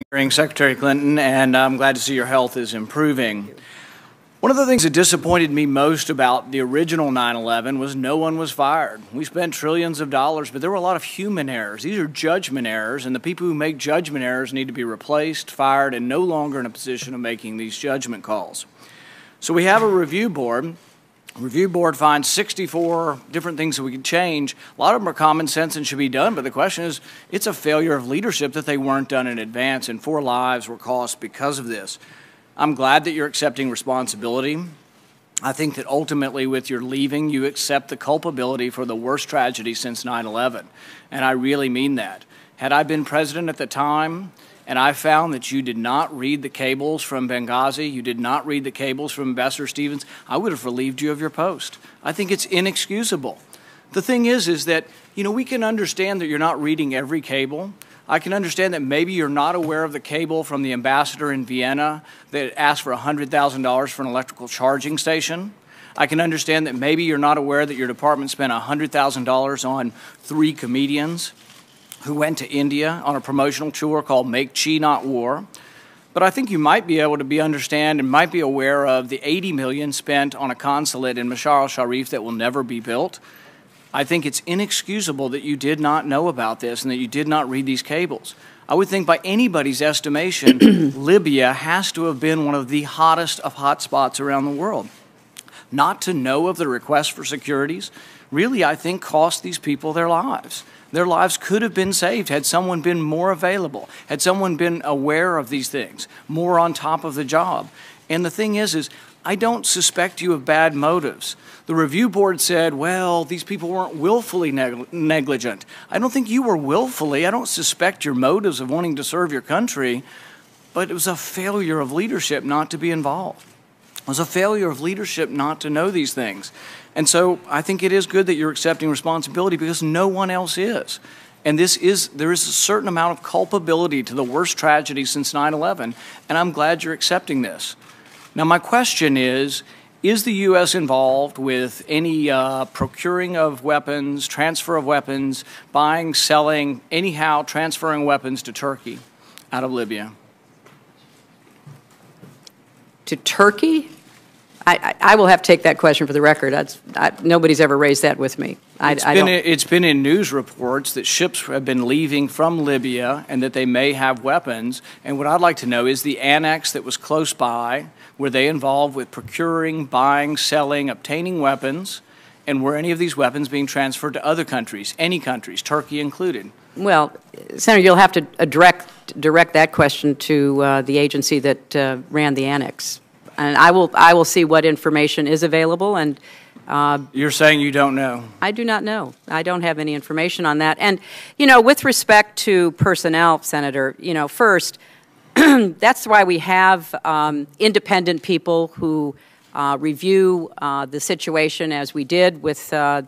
Secretary Clinton, and I'm glad to see your health is improving. One of the things that disappointed me most about the original 9/11 was no one was fired. We spent trillions of dollars, but there were a lot of human errors. These are judgment errors, and the people who make judgment errors need to be replaced, fired, and no longer in a position of making these judgment calls. So we have a review board. Review board finds 64 different things that we could change. A lot of them are common sense and should be done, but the question is, it's a failure of leadership that they weren't done in advance, and 4 lives were cost because of this. I'm glad that you're accepting responsibility. I think that ultimately with your leaving, you accept the culpability for the worst tragedy since 9/11, and I really mean that. Had I been president at the time, and I found that you did not read the cables from Benghazi, you did not read the cables from Ambassador Stevens, I would have relieved you of your post. I think it's inexcusable. The thing is that, we can understand that you're not reading every cable. I can understand that maybe you're not aware of the cable from the ambassador in Vienna that asked for $100,000 for an electrical charging station. I can understand that maybe you're not aware that your department spent $100,000 on 3 comedians who went to India on a promotional tour called Make Chi Not War. But I think you might be able to understand and might be aware of the $80 million spent on a consulate in Mashar al-Sharif that will never be built. I think it's inexcusable that you did not know about this and that you did not read these cables. I would think by anybody's estimation, Libya has to have been one of the hottest of hot spots around the world. Not to know of the request for securities really, I think, cost these people their lives. Their lives could have been saved had someone been more available, had someone been aware of these things, more on top of the job. And the thing is I don't suspect you of bad motives. The review board said, well, these people weren't willfully negligent. I don't think you were willfully. I don't suspect your motives of wanting to serve your country, but it was a failure of leadership not to be involved. It was a failure of leadership not to know these things. And so I think it is good that you're accepting responsibility because no one else is. And there is a certain amount of culpability to the worst tragedy since 9/11, and I'm glad you're accepting this. Now my question is the U.S. involved with any procuring of weapons, transfer of weapons, buying, selling, anyhow transferring weapons to Turkey out of Libya? To Turkey? I will have to take that question for the record. Nobody's ever raised that with me. It's been in news reports that ships have been leaving from Libya and that they may have weapons. And what I'd like to know is the annex that was close by, were they involved with procuring, buying, selling, obtaining weapons? And were any of these weapons being transferred to other countries, any countries, Turkey included? Well, Senator, you'll have to direct that question to the agency that ran the annex. And I will see what information is available. And you're saying you don't know? I do not know. I don't have any information on that. And with respect to personnel, Senator, first, that's why we have independent people who review the situation, as we did with the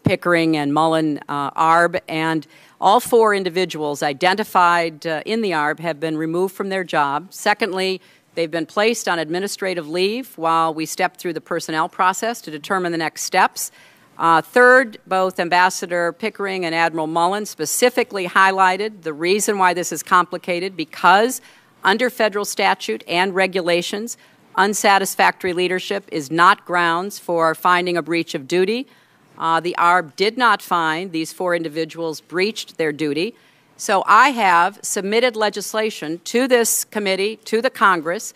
Pickering and Mullen ARB, and all 4 individuals identified in the ARB have been removed from their job. Secondly, they've been placed on administrative leave while we step through the personnel process to determine the next steps. Third, both Ambassador Pickering and Admiral Mullen specifically highlighted the reason why this is complicated because under federal statute and regulations, unsatisfactory leadership is not grounds for finding a breach of duty. The ARB did not find these 4 individuals breached their duty. So I have submitted legislation to this committee, to the Congress,